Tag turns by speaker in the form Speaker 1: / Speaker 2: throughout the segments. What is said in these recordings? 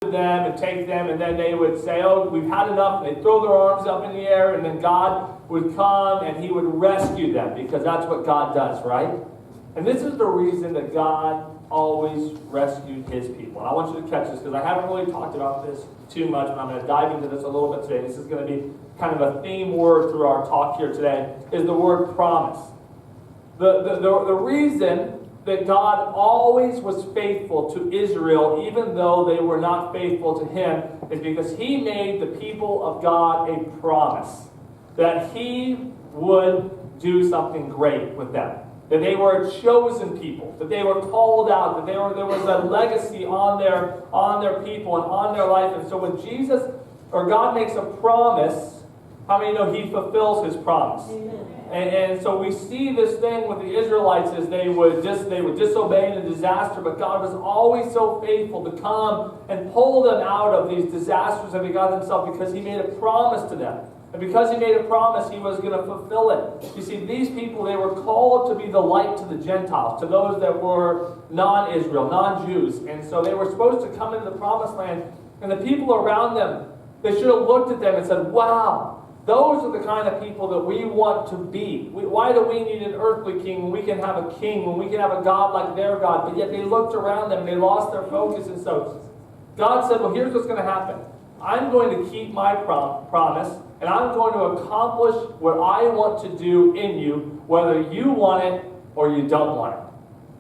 Speaker 1: after them and take them, and then they would say, oh, we've had enough, and they'd throw their arms up in the air, and then God would come and he would rescue them, because that's what God does, right? And this is the reason that God always rescued his people. And I want you to catch this, because I haven't really talked about this too much, but I'm going to dive into this a little bit today. This is going to be kind of a theme word through our talk here today, is the word promise. The reason that God always was faithful to Israel, even though they were not faithful to him, is because he made the people of God a promise that he would do something great with them. That they were a chosen people, that they were called out, that there was a legacy on their people and on their life. And so when Jesus, or God makes a promise, how many know he fulfills his promise? And so we see this thing with the Israelites is they would disobey in a disaster, but God was always so faithful to come and pull them out of these disasters that they got themselves, because he made a promise to them. And because he made a promise, he was going to fulfill it. You see, these people, they were called to be the light to the Gentiles, to those that were non-Israel, non-Jews. And so they were supposed to come into the promised land, and the people around them, they should have looked at them and said, wow, those are the kind of people that we want to be. Why do we need an earthly king when we can have a king, when we can have a God like their God? But yet they looked around them and they lost their focus. And so God said, well, here's what's going to happen. I'm going to keep my promise, and I'm going to accomplish what I want to do in you, whether you want it or you don't want it.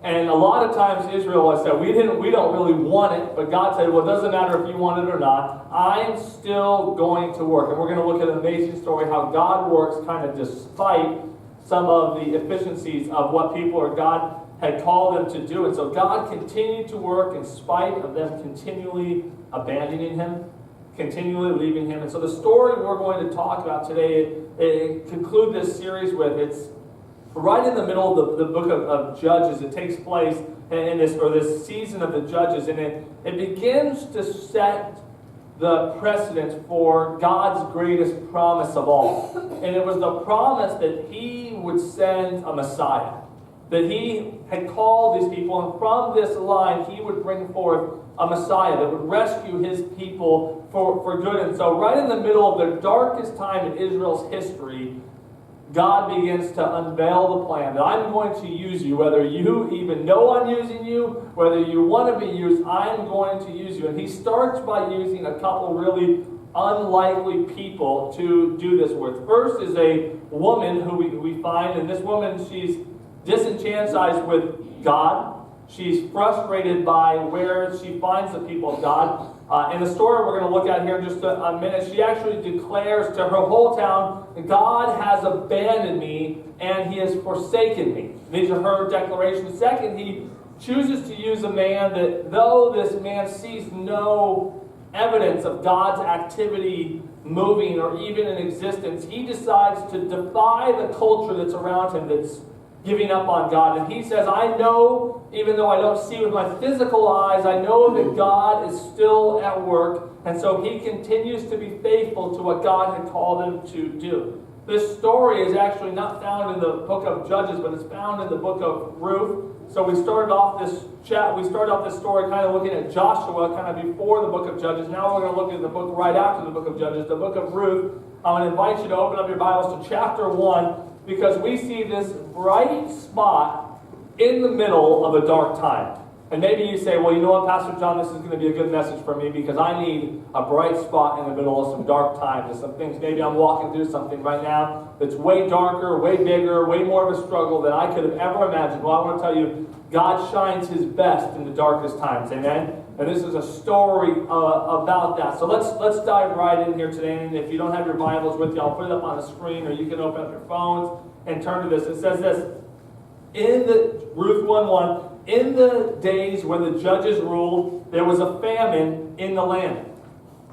Speaker 1: And a lot of times Israel said, we don't really want it, but God said, well, it doesn't matter if you want it or not. I'm still going to work. And we're going to look at an amazing story how God works kind of despite some of the efficiencies of what people or God had called them to do. And so God continued to work in spite of them continually abandoning him, continually leaving him. And so the story we're going to talk about today, conclude this series with, it's right in the middle of the book of Judges. It takes place in this season of the Judges, and it begins to set the precedent for God's greatest promise of all. And it was the promise that he would send a Messiah, that he had called these people, and from this line he would bring forth a Messiah that would rescue his people for good. And so right in the middle of the darkest time in Israel's history, God begins to unveil the plan that I'm going to use you, whether you even know I'm using you, whether you want to be used, I'm going to use you. And he starts by using a couple really unlikely people to do this with. First is a woman who we find, and this woman, she's disenchantized with God. She's frustrated by where she finds the people of God. In the story we're going to look at here in just a minute, she actually declares to her whole town, God has abandoned me and he has forsaken me. These are her declarations. Second, he chooses to use a man that, though this man sees no evidence of God's activity moving or even in existence, he decides to defy the culture that's around him that's giving up on God. And he says, I know, even though I don't see with my physical eyes, I know that God is still at work. And so he continues to be faithful to what God had called him to do. This story is actually not found in the book of Judges, but it's found in the book of Ruth. So we started off this story kind of looking at Joshua, kind of before the book of Judges. Now we're going to look at the book right after the book of Judges, the book of Ruth. I'm going to invite you to open up your Bibles to chapter 1, because we see this bright spot in the middle of a dark time. And maybe you say, well, you know what, Pastor John, this is going to be a good message for me because I need a bright spot in the middle of some dark times. There's some things, maybe I'm walking through something right now that's way darker, way bigger, way more of a struggle than I could have ever imagined. Well, I want to tell you, God shines his best in the darkest times. Amen? And this is a story about that. So let's dive right in here today. And if you don't have your Bibles with you, I'll put it up on the screen, or you can open up your phones and turn to this. It says this, Ruth 1:1, in the days when the judges ruled, there was a famine in the land.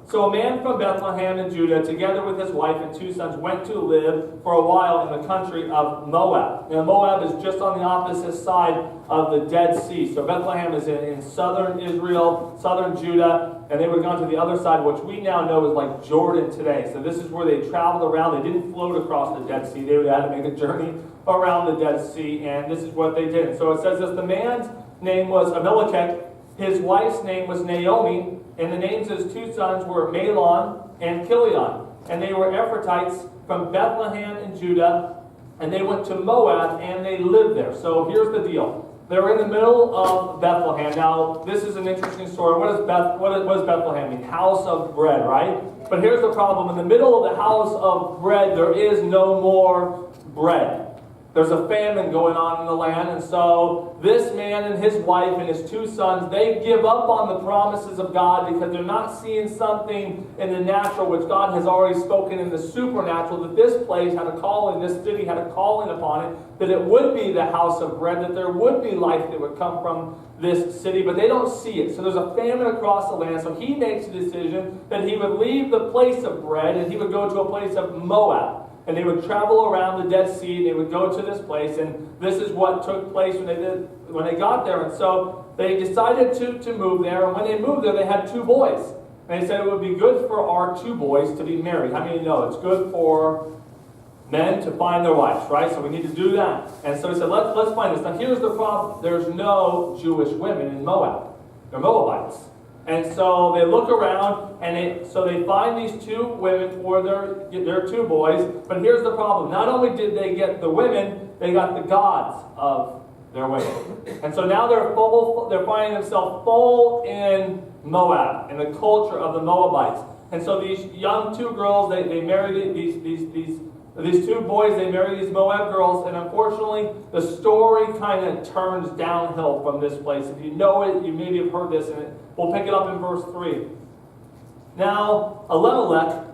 Speaker 1: So a man from Bethlehem in Judah, together with his wife and 2 sons, went to live for a while in the country of Moab. Now, Moab is just on the opposite side of the Dead Sea. So Bethlehem is in southern Israel, southern Judah, and they would have gone to the other side, which we now know is like Jordan today. So this is where they traveled around. They didn't float across the Dead Sea. They would have had to make a journey around the Dead Sea, and this is what they did. So it says this, the man's name was Abimelech, his wife's name was Naomi, And the names of his two sons were Mahlon and Chilion. And they were Ephrathites from Bethlehem in Judah. And they went to Moab and they lived there. So here's the deal. They were in the middle of Bethlehem. Now, this is an interesting story. What does Bethlehem mean? House of bread, right? But here's the problem. In the middle of the house of bread, there is no more bread. There's a famine going on in the land, and so this man and his wife and his two sons, they give up on the promises of God because they're not seeing something in the natural which God has already spoken in the supernatural, that this place had a calling, this city had a calling upon it, that it would be the house of bread, that there would be life that would come from this city, but they don't see it. So there's a famine across the land, so he makes a decision that he would leave the place of bread and he would go to a place of Moab. And they would travel around the Dead Sea, and they would go to this place, and this is what took place when they got there. And so they decided to move there, and when they moved there, they had two boys. And they said it would be good for our two boys to be married. How many know it's good for men to find their wives, right? So we need to do that. And so he said, let's find this. Now here's the problem. There's no Jewish women in Moab. They're Moabites. And so they look around, and they find these two women for their two boys. But here's the problem. Not only did they get the women, they got the gods of their women. And so now they're finding themselves full in Moab, in the culture of the Moabites. And so these young two girls, they marry these two boys, they marry these Moab girls, and unfortunately, the story kind of turns downhill from this place. If you know it, you maybe have heard this, and we'll pick it up in verse 3. Now, Elimelech,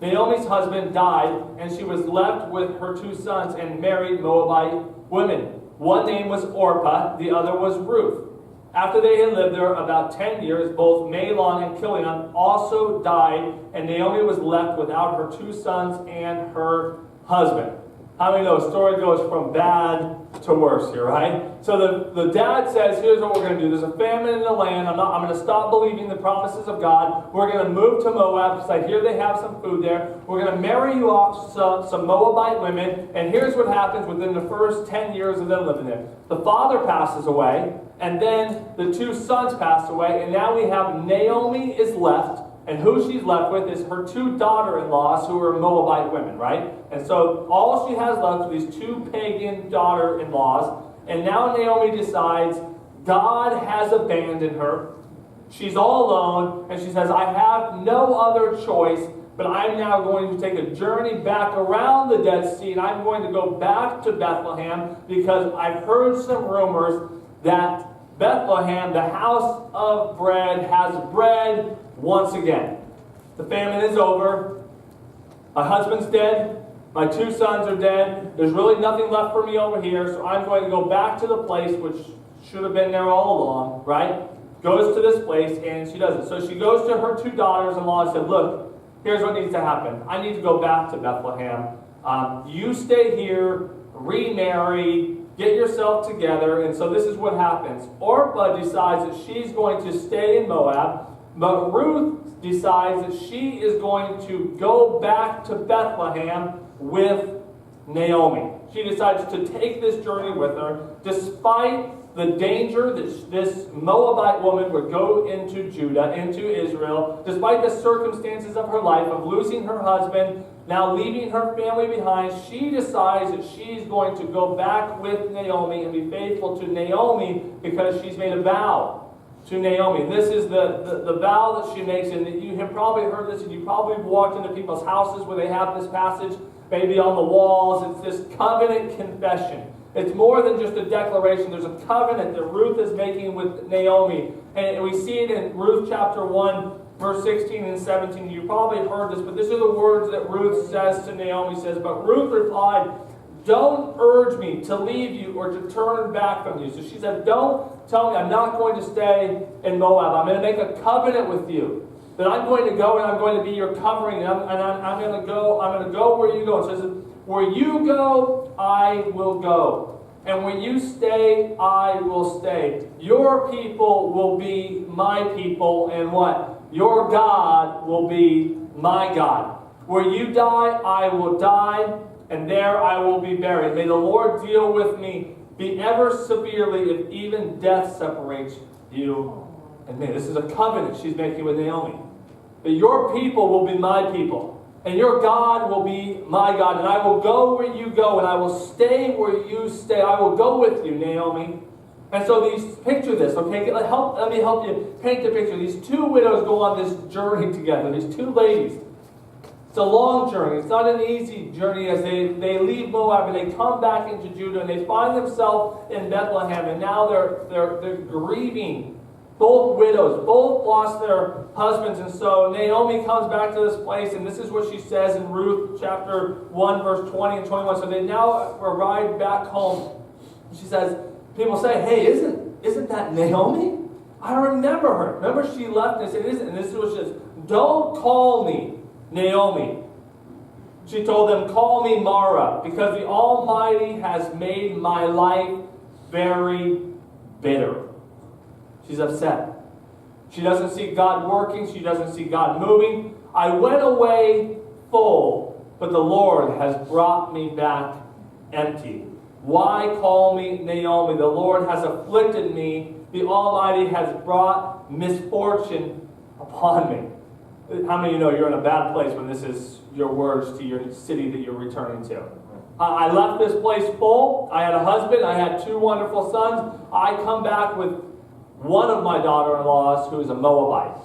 Speaker 1: Naomi's husband, died, and she was left with her two sons and married Moabite women. One name was Orpah, the other was Ruth. After they had lived there about 10 years, both Mahlon and Chilion also died, and Naomi was left without her two sons and her husband. How many know the story goes from bad to worse here, right? So the dad says, here's what we're going to do. There's a famine in the land. I'm going to stop believing the promises of God. We're going to move to Moab because I hear they have some food there. We're going to marry you off some Moabite women. And here's what happens within the first 10 years of them living there. The father passes away, and then the two sons pass away, and now we have Naomi is left. And who she's left with is her two daughter-in-laws who are Moabite women, right? And so all she has left are these two pagan daughter-in-laws. And now Naomi decides God has abandoned her. She's all alone. And she says, I have no other choice, but I'm now going to take a journey back around the Dead Sea. And I'm going to go back to Bethlehem because I've heard some rumors that Bethlehem, the house of bread, has bread once again. The famine is over. My husband's dead. My two sons are dead. There's really nothing left for me over here, so I'm going to go back to the place which should have been there all along, right? Goes to this place, and she does it. So she goes to her two daughters-in-law and said, look, here's what needs to happen. I need to go back to Bethlehem. You stay here, remarry, get yourself together. And so this is what happens. Orpah decides that she's going to stay in Moab, but Ruth decides that she is going to go back to Bethlehem with Naomi. She decides to take this journey with her, despite the danger that this Moabite woman would go into Judah, into Israel, despite the circumstances of her life, of losing her husband, now leaving her family behind. She decides that she's going to go back with Naomi and be faithful to Naomi because she's made a vow to Naomi. This is the vow that she makes, and you have probably heard this, and you probably walked into people's houses where they have this passage, maybe on the walls. It's this covenant confession. It's more than just a declaration. There's a covenant that Ruth is making with Naomi. And we see it in Ruth chapter 1, verse 16 and 17. You probably heard this, but these are the words that Ruth says to Naomi. Says, but Ruth replied, don't urge me to leave you or to turn back from you. So she said, don't tell me I'm not going to stay in Moab. I'm going to make a covenant with you. That I'm going to go and I'm going to be your covering. And I'm going to go where you go. It says, where you go, I will go. And where you stay, I will stay. Your people will be my people. And what? Your God will be my God. Where you die, I will die. And there I will be buried. May the Lord deal with me, be ever severely, if even death separates you And man, this is a covenant she's making with Naomi. That your people will be my people. And your God will be my God. And I will go where you go. And I will stay where you stay. I will go with you, Naomi. And so picture this, okay? Let me help you paint the picture. These two widows go on this journey together. These two ladies. It's a long journey. It's not an easy journey as they leave Moab and they come back into Judah and they find themselves in Bethlehem. And now they're grieving. Both widows, both lost their husbands. And so Naomi comes back to this place, and this is what she says in Ruth chapter 1, verse 20 and 21. So they now arrive back home. She says, people say, hey, isn't that Naomi? I remember her. Remember she left and said, isn't. And this is what she says, don't call me Naomi. She told them, call me Mara, because the Almighty has made my life very bitter. She's upset. She doesn't see God working. She doesn't see God moving. I went away full, but the Lord has brought me back empty. Why call me Naomi? The Lord has afflicted me. The Almighty has brought misfortune upon me. How many of you know you're in a bad place when this is your words to your city that you're returning to? I left this place full. I had a husband. I had two wonderful sons. I come back with one of my daughter-in-laws who is a Moabite.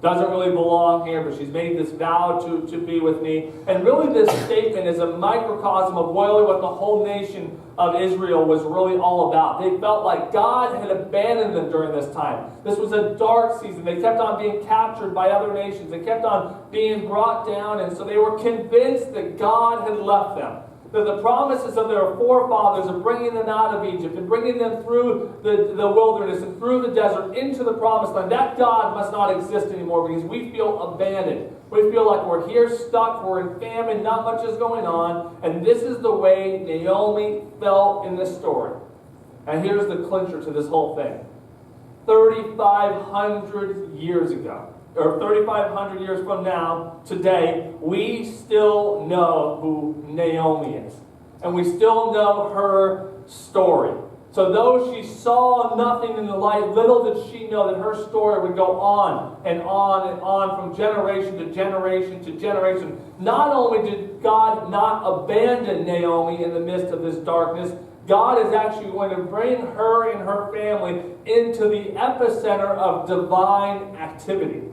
Speaker 1: Doesn't really belong here, but she's made this vow to be with me. And really this statement is a microcosm of really what the whole nation of Israel was really all about. They felt like God had abandoned them during this time. This was a dark season. They kept on being captured by other nations. They kept on being brought down, and so they were convinced that God had left them. That the promises of their forefathers of bringing them out of Egypt and bringing them through the wilderness and through the desert into the promised land, that God must not exist anymore because we feel abandoned. We feel like we're here stuck, we're in famine, not much is going on. And this is the way Naomi felt in this story. And here's the clincher to this whole thing. 3,500 years ago, or 3,500 years from now, today, we still know who Naomi is. And we still know her story. So though she saw nothing in the light, little did she know that her story would go on and on and on from generation to generation to generation. Not only did God not abandon Naomi in the midst of this darkness, God is actually going to bring her and her family into the epicenter of divine activity.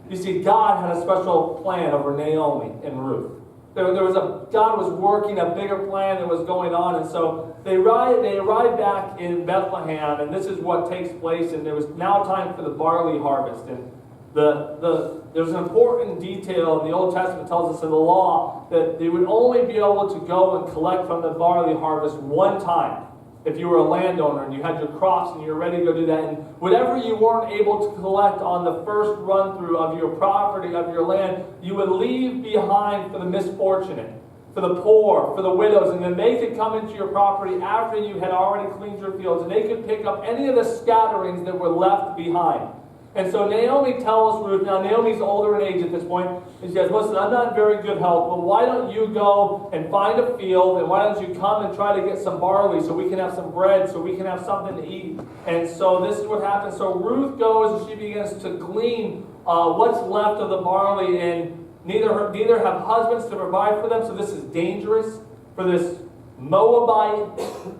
Speaker 1: You see, God had a special plan over Naomi and Ruth. God was working a bigger plan that was going on, and so they arrived back in Bethlehem, and this is what takes place. And there was now time for the barley harvest, and there's an important detail in the Old Testament tells us in the law that they would only be able to go and collect from the barley harvest one time. If you were a landowner and you had your crops and you were ready to go do that, and whatever you weren't able to collect on the first run-through of your property, of your land, you would leave behind for the misfortunate, for the poor, for the widows, and then they could come into your property after you had already cleaned your fields, and they could pick up any of the scatterings that were left behind. And so Naomi tells Ruth, now Naomi's older in age at this point, and she says, listen, I'm not in very good health, but why don't you go and find a field, and why don't you come and try to get some barley so we can have some bread, so we can have something to eat. And so this is what happens. So Ruth goes and she begins to glean what's left of the barley, and neither have husbands to provide for them, so this is dangerous for this Moabite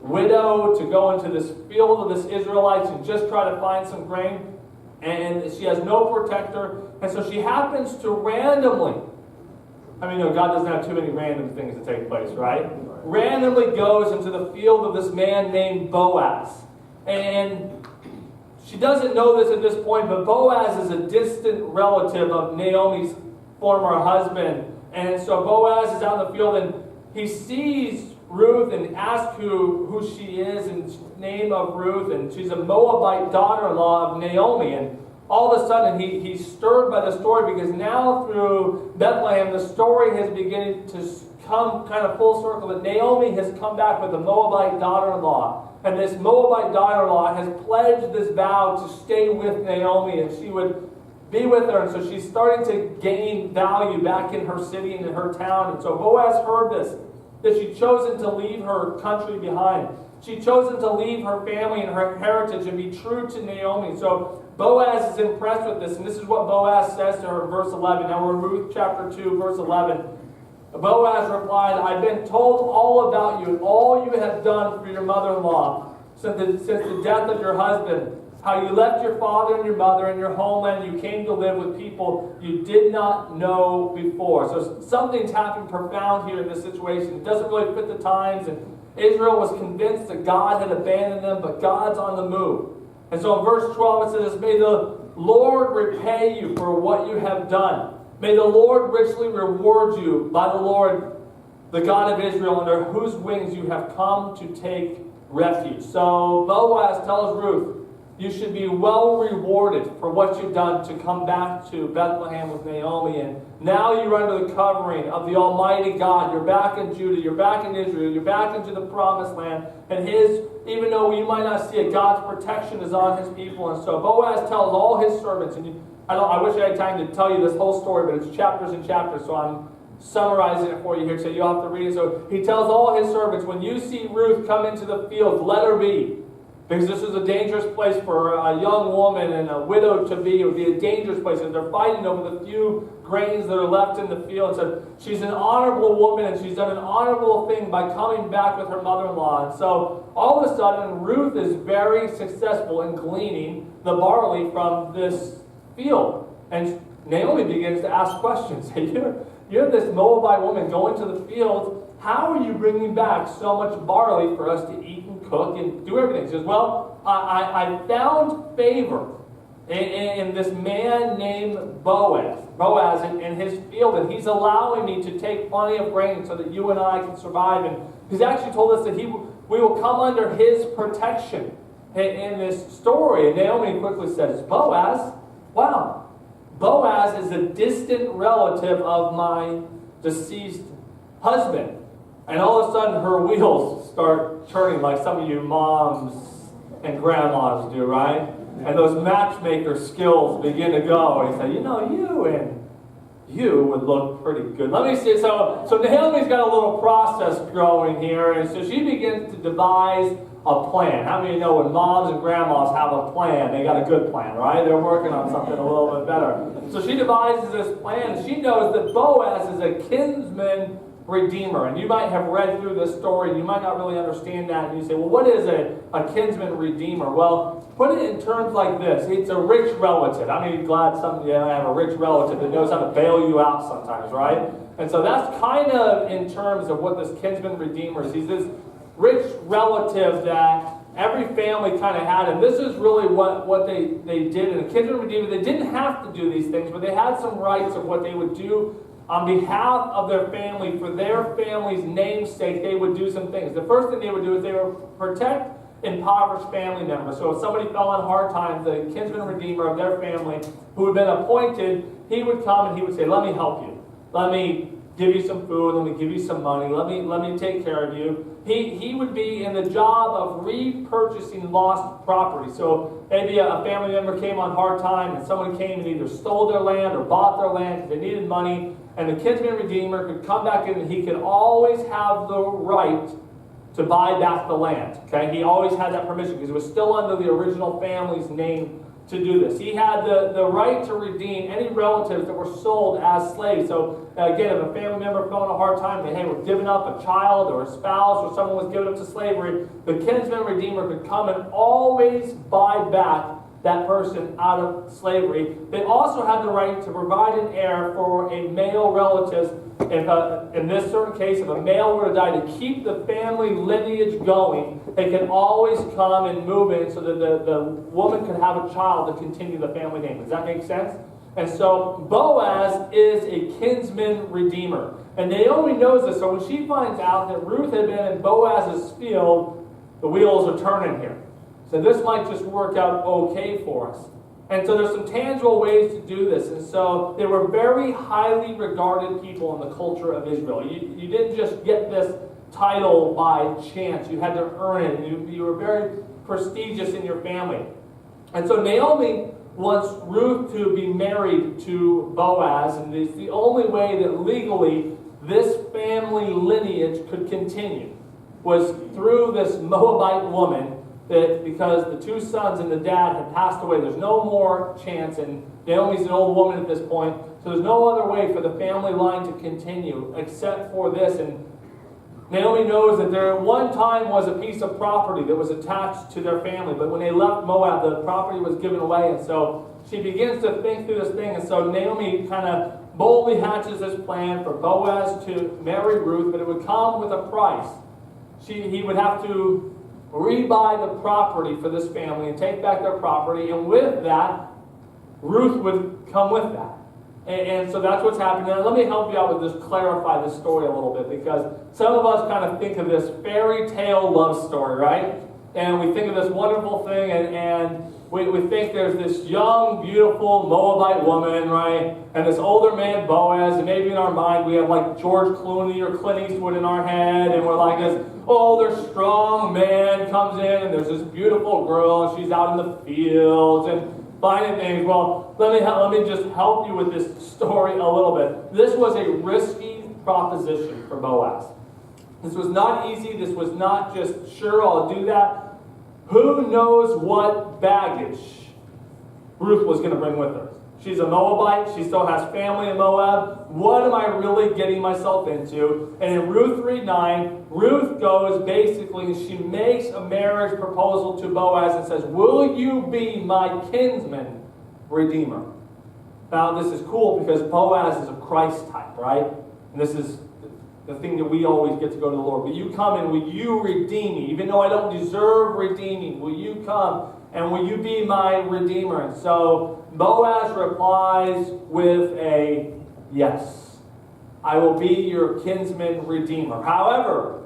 Speaker 1: widow to go into this field of this Israelites and just try to find some grain. And she has no protector. And so she happens to randomly, God doesn't have too many random things to take place, right? Randomly goes into the field of this man named Boaz. And she doesn't know this at this point, but Boaz is a distant relative of Naomi's former husband. And so Boaz is out in the field and he sees Ruth and asks who she is and name of Ruth, and she's a Moabite daughter-in-law of Naomi. And all of a sudden he's stirred by the story, because now through Bethlehem the story has beginning to come kind of full circle that Naomi has come back with a Moabite daughter-in-law, and this Moabite daughter-in-law has pledged this vow to stay with Naomi, and she would be with her. And so she's starting to gain value back in her city and in her town. And so Boaz heard this, that she'd chosen to leave her country behind. She'd chosen to leave her family and her heritage and be true to Naomi. So Boaz is impressed with this, and this is what Boaz says to her in verse 11. Now we're in Ruth chapter 2, verse 11. Boaz replied, I've been told all about you and all you have done for your mother-in-law since the death of your husband, how you left your father and your mother and your homeland, you came to live with people you did not know before. So something's happened profound here in this situation. It doesn't really fit the times, and Israel was convinced that God had abandoned them, but God's on the move. And so in verse 12 it says, may the Lord repay you for what you have done. May the Lord richly reward you by the Lord, the God of Israel, under whose wings you have come to take refuge. So Boaz tells Ruth, you should be well rewarded for what you've done to come back to Bethlehem with Naomi. And now you're under the covering of the Almighty God. You're back in Judah. You're back in Israel. You're back into the promised land. And even though you might not see it, God's protection is on his people. And so Boaz tells all his servants, and I wish I had time to tell you this whole story, but it's chapters and chapters, so I'm summarizing it for you here, so you'll have to read it. So he tells all his servants, when you see Ruth come into the field, let her be. Because this is a dangerous place for a young woman and a widow to be. It would be a dangerous place. And they're fighting over the few grains that are left in the field. So she's an honorable woman, and she's done an honorable thing by coming back with her mother-in-law. And so all of a sudden, Ruth is very successful in gleaning the barley from this field. And Naomi begins to ask questions. Hey, you're this Moabite woman going to the field. How are you bringing back so much barley for us to eat and cook and do everything? She says, well, I found favor in this man named Boaz in his field, and he's allowing me to take plenty of grain so that you and I can survive. And he's actually told us that we will come under his protection in this story. And Naomi quickly says, Boaz? Wow. Boaz is a distant relative of my deceased husband. And all of a sudden, her wheels start turning like some of you moms and grandmas do, right? And those matchmaker skills begin to go. And you say, you would look pretty good. Let me see. So Naomi's got a little process growing here. And so she begins to devise a plan. How many of you know when moms and grandmas have a plan, they got a good plan, right? They're working on something a little bit better. So she devises this plan. She knows that Boaz is a kinsman redeemer. And you might have read through this story, and you might not really understand that, and you say, well, what is a kinsman redeemer? Well, put it in terms like this. It's a rich relative. I mean, glad some of you have a rich relative that knows how to bail you out sometimes, right? And so that's kind of in terms of what this kinsman redeemer is. He's this rich relative that every family kind of had, and this is really what they did. In a kinsman redeemer, they didn't have to do these things, but they had some rights of what they would do on behalf of their family, for their family's namesake. They would do some things. The first thing they would do is they would protect impoverished family members. So if somebody fell on hard times, the kinsman redeemer of their family, who had been appointed, he would come and he would say, let me help you. Let me give you some food. Let me give you some money. Let me take care of you. He would be in the job of repurchasing lost property. So maybe a family member came on hard time, and someone came and either stole their land or bought their land because they needed money. And the kinsman redeemer could come back in, and he could always have the right to buy back the land. Okay, he always had that permission because it was still under the original family's name to do this. He had the right to redeem any relatives that were sold as slaves. So again, if a family member fell in a hard time, they were giving up a child or a spouse, or someone was given up to slavery, the kinsman redeemer could come and always buy back that person out of slavery. They also had the right to provide an heir for a male relative. If in this certain case, if a male were to die, to keep the family lineage going, they can always come and move in so that the woman could have a child to continue the family name. Does that make sense? And so Boaz is a kinsman redeemer. And Naomi knows this, so when she finds out that Ruth had been in Boaz's field, the wheels are turning here. So this might just work out okay for us. And so there's some tangible ways to do this. And so they were very highly regarded people in the culture of Israel. You didn't just get this title by chance. You had to earn it. You were very prestigious in your family. And so Naomi wants Ruth to be married to Boaz. And it's the only way that legally this family lineage could continue was through this Moabite woman that because the two sons and the dad had passed away, there's no more chance, and Naomi's an old woman at this point, so there's no other way for the family line to continue except for this. And Naomi knows that there at one time was a piece of property that was attached to their family, but when they left Moab, the property was given away, and so she begins to think through this thing, and so Naomi kind of boldly hatches this plan for Boaz to marry Ruth, but it would come with a price. He would have to rebuy the property for this family and take back their property, and with that, Ruth would come with that. And so that's what's happening. Now, let me help you out with this, clarify this story a little bit, because some of us kind of think of this fairy tale love story, right? And we think of this wonderful thing, and we think there's this young, beautiful Moabite woman, right? And this older man, Boaz, and maybe in our mind we have like George Clooney or Clint Eastwood in our head, and we're like this older, strong man comes in, and there's this beautiful girl, and she's out in the fields, and finding things. Well, let me just help you with this story a little bit. This was a risky proposition for Boaz. This was not easy. This was not just, sure, I'll do that. Who knows what baggage Ruth was going to bring with her? She's a Moabite. She still has family in Moab. What am I really getting myself into? And in Ruth 3:9, Ruth goes basically, and she makes a marriage proposal to Boaz and says, will you be my kinsman redeemer? Now, this is cool because Boaz is a Christ type, right? And this is the thing that we always get to go to the Lord. Will you come and will you redeem me? Even though I don't deserve redeeming, will you come and will you be my redeemer? And so Boaz replies with a yes. I will be your kinsman redeemer. However,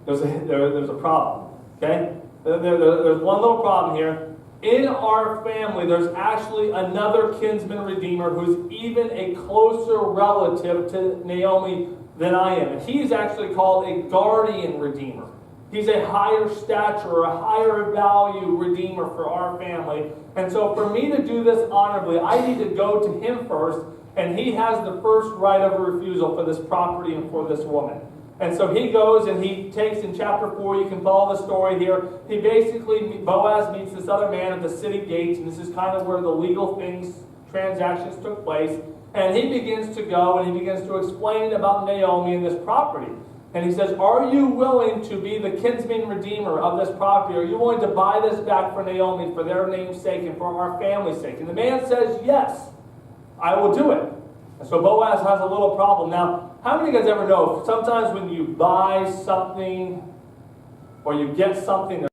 Speaker 1: there's a problem. Okay? There's one little problem here. In our family, there's actually another kinsman redeemer who's even a closer relative to Naomi than I am. And he's actually called a guardian redeemer. He's a higher stature or a higher value redeemer for our family. And so for me to do this honorably, I need to go to him first, and he has the first right of refusal for this property and for this woman. And so he goes and he takes in chapter 4, you can follow the story here. He basically, Boaz meets this other man at the city gates, and this is kind of where the legal transactions took place. And he begins to go and he begins to explain about Naomi and this property. And he says, are you willing to be the kinsman redeemer of this property? Are you willing to buy this back for Naomi for their name's sake and for our family's sake? And the man says, yes, I will do it. And so Boaz has a little problem. Now, how many of you guys ever know, sometimes when you buy something or you get something,